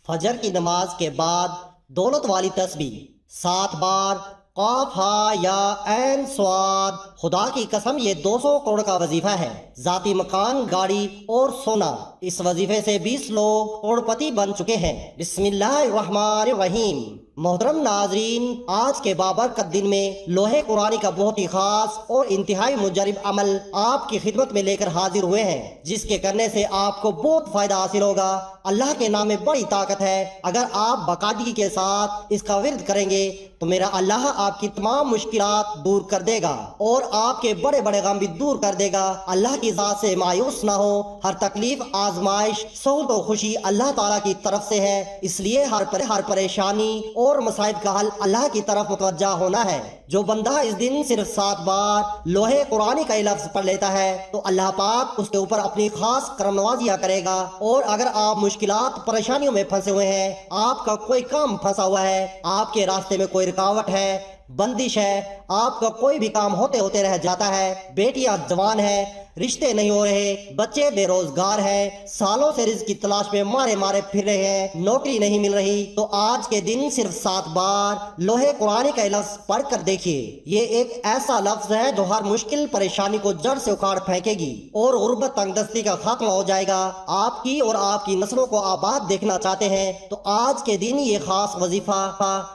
फजर की नमाज के बाद दौलत वाली तस्बीह 7 बार काफ हा या ऐन स्वाद। खुदा की कसम ये 200 करोड़ का वजीफा है। जाती मकान, गाड़ी और सोना, इस वजीफे से 20 लोग करोड़पति बन चुके हैं। बिस्मिल्लाहिर्रहमानिर्रहीम। मोहतरम नाजरीन, आज के बाबरकत दिन में लोहे कुरानी का बहुत ही खास और इंतहाई मुजरिब अमल आपकी खिदमत में लेकर हाजिर हुए हैं, जिसके करने से आपको बहुत फायदा हासिल होगा। अल्लाह के नाम में बड़ी ताकत है। अगर आप बाकायदगी के साथ इसका विर्द करेंगे तो मेरा अल्लाह आपकी तमाम मुश्किलात दूर कर देगा और आपके बड़े बड़े गम भी दूर कर देगा। अल्लाह की ज़ात से मायूस ना हो। हर तकलीफ, आजमाइश, सहूलत और खुशी अल्लाह ताला की तरफ से है। इसलिए हर परेशानी और मसाइब का हल अल्लाह की तरफ मुतवज्जा होना है। जो बंदा इस दिन सिर्फ 7 बार लोहे कुरानी का लफ्ज पढ़ लेता है तो अल्लाह पाक उसके ऊपर अपनी खास करम नवाजियां करेगा। और अगर आप मुश्किलात, परेशानियों में फंसे हुए हैं, आपका कोई काम फंसा हुआ है, आपके रास्ते में कोई रुकावट है, बंदिश है, आपका कोई भी काम होते होते रह जाता है, बेटियां जवान है, रिश्ते नहीं हो रहे, बच्चे बेरोजगार हैं, सालों से रिज़्क़ की तलाश में मारे मारे फिर रहे हैं, नौकरी नहीं मिल रही, तो आज के दिन सिर्फ 7 बार लोहे कुरानी का लफ्ज पढ़ कर देखिए। ये एक ऐसा लफ्ज है जो हर मुश्किल परेशानी को जड़ से उखाड़ फेंकेगी और गुर्बत, तंगदस्ती का खात्मा हो जाएगा। आपकी और आपकी नस्लों को आबाद देखना चाहते हैं तो आज के दिन ये खास वजीफा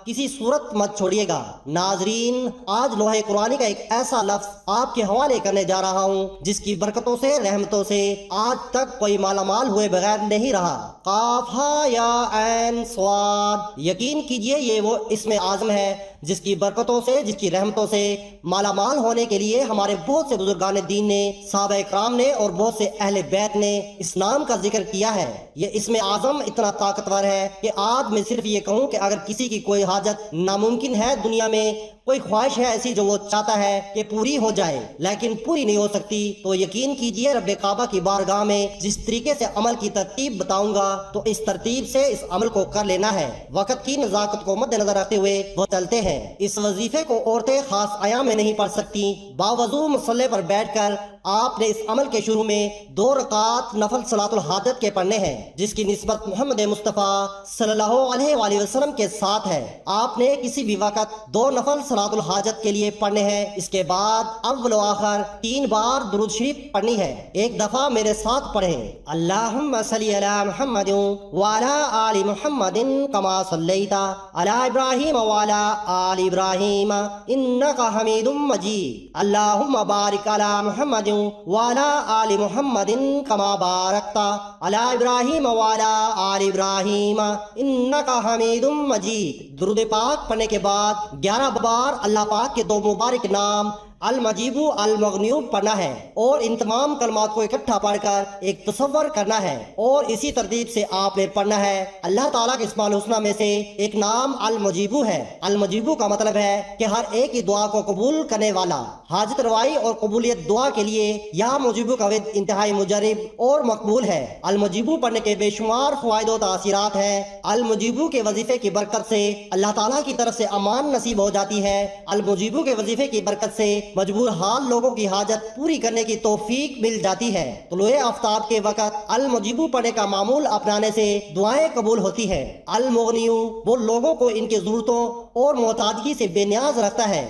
किसी सूरत मत छोड़िएगा। नाजरीन, आज लोहे कुरानी का एक ऐसा लफ्ज आपके हवाले करने जा रहा हूँ जिसकी बरकतों से, रहमतों से आज तक कोई मालामाल हुए बगैर नहीं रहा। काफ हा या ऐन स्वाद। यकीन कीजिए ये वो इसमें आज़म है जिसकी बरकतों से, जिसकी रहमतों से मालामाल होने के लिए हमारे बहुत से बुजुर्गान दीन ने, साहबा इकराम ने और बहुत से अहले बैत ने इस नाम का जिक्र किया है। ये इसमें आज़म इतना ताकतवर है कि आज मैं सिर्फ ये कहूँ कि अगर किसी की कोई हाजत नामुमकिन है, दुनिया में कोई ख्वाहिश है ऐसी जो वो चाहता है कि पूरी हो जाए लेकिन पूरी नहीं हो सकती, तो यकीन कीजिए रब्बे काबा की बारगाह में जिस तरीके से अमल की तरतीब बताऊंगा तो इस तरतीब से इस अमल को कर लेना है। वक्त की नजाकत को मद्देनजर रखते हुए वो चलते हैं। इस वजीफे को औरतें खास आया में नहीं पढ़ सकती। बावजू मुसल्ले पर बैठकर आपने इस अमल के शुरू में 2 रकात नफल सलातुल हाजत के पढ़ने हैं, जिसकी निस्बत मोहम्मद मुस्तफ़ा सल्लल्लाहु अलैहि वसल्लम के साथ है। आपने किसी भी वक्त 2 नफल सलातुल हाजत के लिए पढ़ने हैं। इसके बाद अव्वल व आखिर 3 बार दुरूद शरीफ पढ़नी है। एक दफा मेरे साथ पढ़ें। अल्लाहुम्मा सल्ली अला मुहम्मदिन व अला आलि मुहम्मदिन कमा सल्लैता अला इब्राहीम व अला आलि इब्राहीम इन्नका हमीदुम मजीद। अल्लाहुम्मा बारिक अला मुहम्मदिन वाला आलि मुहम्मदिन कमा बारकता अला इब्राहीम वाला आलि इब्राहीम इन्नका हमीदुम मजीद। दुरूद पाक पढ़ने के बाद 11 बार अल्लाह पाक के 2 मुबारक नाम अल मजीबू अल मगनियूब पढ़ना है और इन तमाम कलमात को इकट्ठा पढ़कर एक तसव्वुर करना है और इसी तरतीब से आपने पढ़ना है। अल्लाह ताला के इस्माउल हुस्ना में से एक नाम अल मजीबू है। अल मजीबू का मतलब है कि हर एक की दुआ को कबूल करने वाला। हाजत रवाई और कबूलियत दुआ के लिए यह मजीबू का विद इंतहाई मुजरिब और मकबूल है। अल मजीबू पढ़ने के बेशुमार फ़वाइद व तासीरात हैं। अल मजीबू के वजीफे की बरकत से अल्लाह ताला की तरफ से अमान नसीब हो जाती है। अल मजीबू के वजीफे की बरकत से मजबूर हाल लोगों की हाजत पूरी करने की तौफीक मिल जाती है। तुलुए आफ्ताब के वक्त अल मजीबू पढ़ने का मामूल अपनाने से दुआएं कबूल होती है। अल मुगनियू वो लोगों को इनकी जरूरतों और मोहताजगी से बेनियाज रखता है।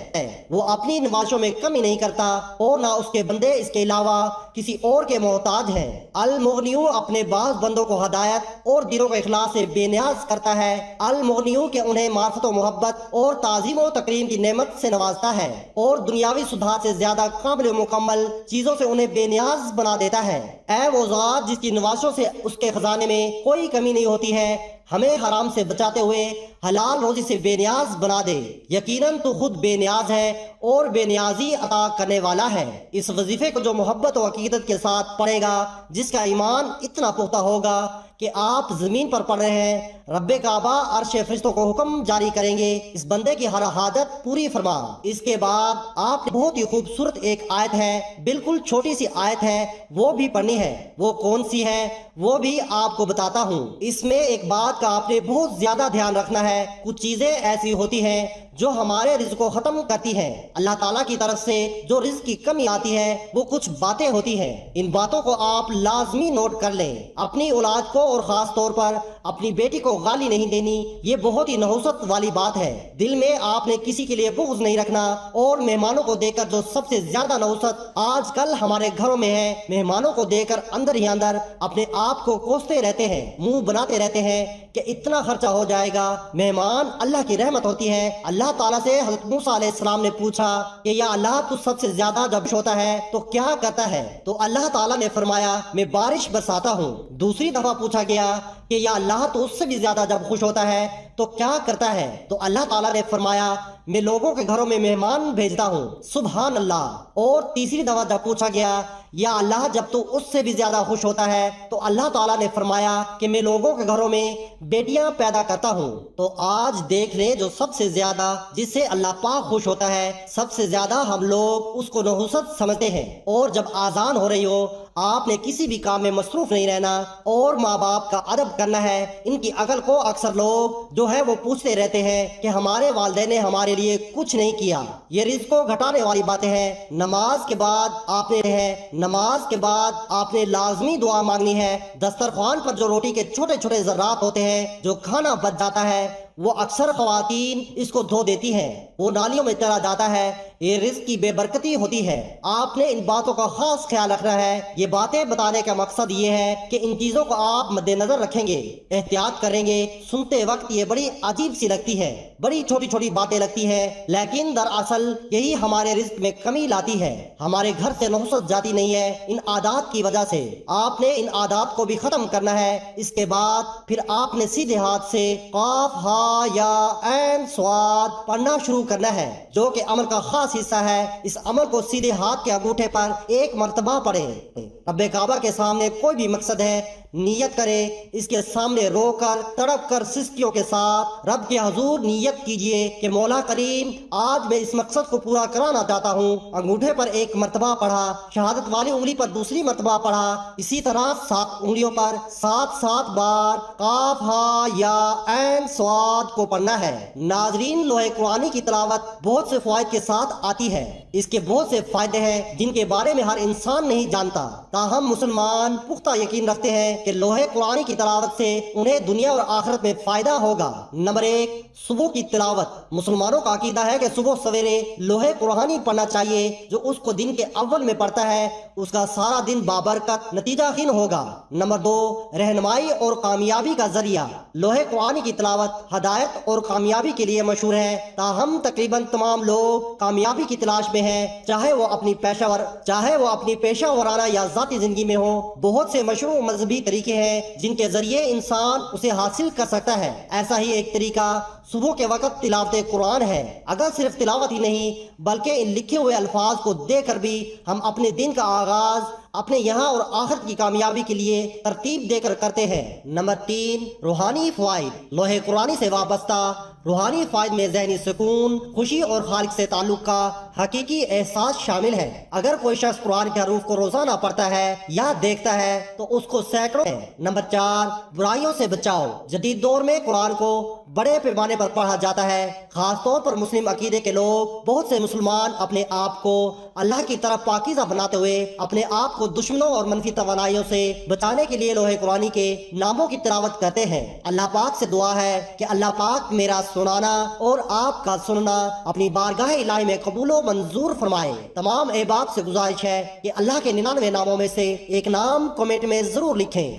वो अपनी नवाजों में कमी नहीं करता और ना उसके बंदे इसके अलावा किसी और के मोहताज हैं। अल मुगनियू अपने बाज बंदों को हदायत और दिलों के इखलास से बेनियाज करता है। अल मुगनियू के उन्हें मार्फत व मोहब्बत और ताजीम व तकरीम की नेमत से नवाजता है और दुनियावी सुधार से ज्यादा काबिल मुकम्मल चीजों से उन्हें बेनियाज बना देता है। ऐ वो ज़ात जिसकी नवाजों से उसके खजाने में कोई कमी नहीं होती है, हमें हराम से बचाते हुए हलाल रोजी से बेनियाज बना दे। यकीनन तू खुद बेनियाज है और बेनियाजी अता करने वाला है। इस वजीफे को जो मोहब्बत और अकीदत के साथ पढ़ेगा, जिसका ईमान इतना पुख्ता होगा कि आप जमीन पर पढ़ रहे हैं, रब्बे काबा अर्श फरिश्तों को हुक्म जारी करेंगे, इस बंदे की हर हाजत पूरी फरमा। इसके बाद आप बहुत ही खूबसूरत एक आयत है, बिल्कुल छोटी सी आयत है, वो भी पढ़नी है। वो कौन सी है वो भी आपको बताता हूँ। इसमें एक बात का आपने बहुत ज्यादा ध्यान रखना है। कुछ चीजें ऐसी होती हैं جو ہمارے رزق کو ختم کرتی ہیں۔ اللہ تعالیٰ کی طرف سے جو رزق کی کمی آتی ہے وہ کچھ باتیں ہوتی ہیں، ان باتوں کو آپ لازمی نوٹ کر لیں۔ اپنی اولاد کو اور خاص طور پر اپنی بیٹی کو گالی نہیں دینی، یہ بہت ہی نحوست والی بات ہے۔ دل میں آپ نے کسی کے لیے بغض نہیں رکھنا، اور مہمانوں کو دیکھ کر جو سب سے زیادہ نحوست آج کل ہمارے گھروں میں ہے، مہمانوں کو دیکھ کر اندر ہی اندر اپنے آپ کو کوستے رہتے ہیں، منہ بناتے رہتے ہیں کہ اتنا خرچہ ہو جائے گا۔ مہمان اللہ کی رحمت ہوتی ہے۔ اللہ تعالیٰ سے حضرت موسیٰ علیہ السلام نے پوچھا کہ یا اللہ تو سب سے زیادہ جب خوش ہوتا ہے تو کیا کرتا ہے؟ تو اللہ تعالیٰ نے فرمایا میں بارش برساتا ہوں۔ دوسری دفعہ پوچھا گیا کہ یا اللہ تو اس سے بھی زیادہ جب خوش ہوتا ہے تو کیا کرتا ہے؟ تو اللہ تعالیٰ نے فرمایا میں لوگوں کے گھروں میں مہمان بھیجتا ہوں۔ سبحان اللہ۔ اور تیسری دفعہ جب پوچھا گیا یا اللہ جب تو اس سے بھی زیادہ خوش ہوتا ہے تو اللہ تعالیٰ نے فرمایا کہ میں لوگوں کے گھروں میں بیٹیاں پیدا کرتا ہوں۔ تو آج دیکھ لیں جو سب سے زیادہ جس سے اللہ پاک خوش ہوتا ہے، سب سے زیادہ ہم لوگ اس کو نحوست سمجھتے ہیں۔ اور جب آذان ہو رہی ہو آپ نے کسی بھی کام میں مصروف نہیں رہنا اور ماں باپ کا ادب کرنا ہے۔ ان کی عقل کو اکثر لوگ جو ہے وہ پوچھتے رہتے ہیں کہ ہمارے والدین نے ہمارے لیے کچھ نہیں کیا۔ یہ رزق کو گھٹانے والی باتیں ہیں۔ نماز کے بعد آپ نے لازمی دعا مانگنی ہے۔ دسترخوان پر جو روٹی کے چھوٹے چھوٹے ذرات ہوتے ہیں، جو کھانا بچ جاتا ہے، وہ اکثر خواتین اس کو دھو دیتی ہیں، وہ نالیوں میں چلا جاتا ہے۔ یہ رزق کی بے برکتی ہوتی ہے۔ آپ نے ان باتوں کا خاص خیال رکھنا ہے۔ یہ باتیں بتانے کا مقصد یہ ہے کہ ان چیزوں کو آپ مد نظر رکھیں گے، احتیاط کریں گے۔ سنتے وقت یہ بڑی عجیب سی لگتی ہے، بڑی چھوٹی چھوٹی باتیں لگتی ہیں، لیکن دراصل یہی ہمارے رزق میں کمی لاتی ہے۔ ہمارے گھر سے نحوست جاتی نہیں ہے ان عادات کی وجہ سے۔ آپ نے ان عادات کو بھی ختم کرنا ہے۔ اس کے بعد پھر آپ نے سیدھے ہاتھ سے قاف ہا یا عین صاد پڑھنا شروع کرنا ہے، جو کہ عمل کا خاص حصہ ہے۔ اس عمل کو سیدھے ہاتھ کے انگوٹھے پر ایک مرتبہ پڑھیں۔ رب کعبہ کے سامنے کوئی بھی مقصد ہے، نیت کرے، اس کے سامنے رو کر تڑپ کر سستیوں کے ساتھ رب کے حضور نیت کیجئے کہ مولا کریم آج میں اس مقصد کو پورا کرانا چاہتا ہوں۔ انگوٹھے پر ایک مرتبہ پڑھا، شہادت والی انگلی پر دوسری مرتبہ پڑھا، اسی طرح 7 انگلیوں پر 7 بار قاف ہا یا عین صاد کو پڑھنا ہے۔ ناظرین، لوح قرآنی کی تلاوت بہت سے فوائد کے ساتھ آتی ہے۔ اس کے بہت سے فائدے ہیں جن کے بارے میں ہر انسان نہیں جانتا، تاہم مسلمان پختہ یقین رکھتے ہیں کہ لوح قرآنی کی تلاوت سے انہیں دنیا اور آخرت میں فائدہ ہوگا۔ نمبر 1، صبح کی تلاوت۔ مسلمانوں کا عقیدہ ہے کہ صبح سویرے لوح قرآنی پڑھنا چاہیے۔ جو اس کو دن کے اول میں پڑھتا ہے اس کا سارا دن بابرکت نتیجہ خیز ہوگا۔ نمبر 2، رہنمائی اور کامیابی کا ذریعہ۔ لوح قرآنی کی تلاوت ہدایت اور کامیابی کے لیے مشہور ہے، تاہم تقریباً تمام لوگ کامیابی کی تلاش میں ہیں، چاہے وہ اپنی پیشہ ورانہ یا ذاتی زندگی میں ہو۔ بہت سے مشروع مذہبی طریقے ہیں جن کے ذریعے انسان اسے حاصل کر سکتا ہے۔ ایسا ہی ایک طریقہ صبح کے وقت تلاوت قرآن ہے۔ اگر صرف تلاوت ہی نہیں بلکہ ان لکھے ہوئے الفاظ کو دیکھ کر بھی ہم اپنے دن کا آغاز اپنے یہاں اور آخرت کی کامیابی کے لیے ترتیب دے کر کرتے ہیں۔ نمبر 3، روحانی فوائد۔ لوح قرآنی سے وابستہ روحانی فائد میں ذہنی سکون، خوشی اور خالق سے تعلق کا حقیقی احساس شامل ہے۔ اگر کوئی شخص قرآن کے حروف کو روزانہ پڑھتا ہے یا دیکھتا ہے تو اس کو سینکڑوں ہے۔ نمبر 4، برائیوں سے بچاؤ۔ جدید دور میں قرآن کو بڑے پیمانے پر پڑھا جاتا ہے، خاص طور پر مسلم عقیدے کے لوگ۔ بہت سے مسلمان اپنے آپ کو اللہ کی طرف پاکیزہ بناتے ہوئے اپنے آپ کو دشمنوں اور منفی توانائیوں سے بچانے کے لیے لوح قرآنی کے ناموں کی تلاوت کرتے ہیں۔ اللہ پاک سے دعا ہے کہ اللہ پاک میرا سنانا اور آپ کا سننا اپنی بارگاہ الہی میں قبول و منظور فرمائے۔ تمام احباب سے گزارش ہے کہ اللہ کے 99 ناموں میں سے ایک نام کمنٹ میں ضرور لکھیں۔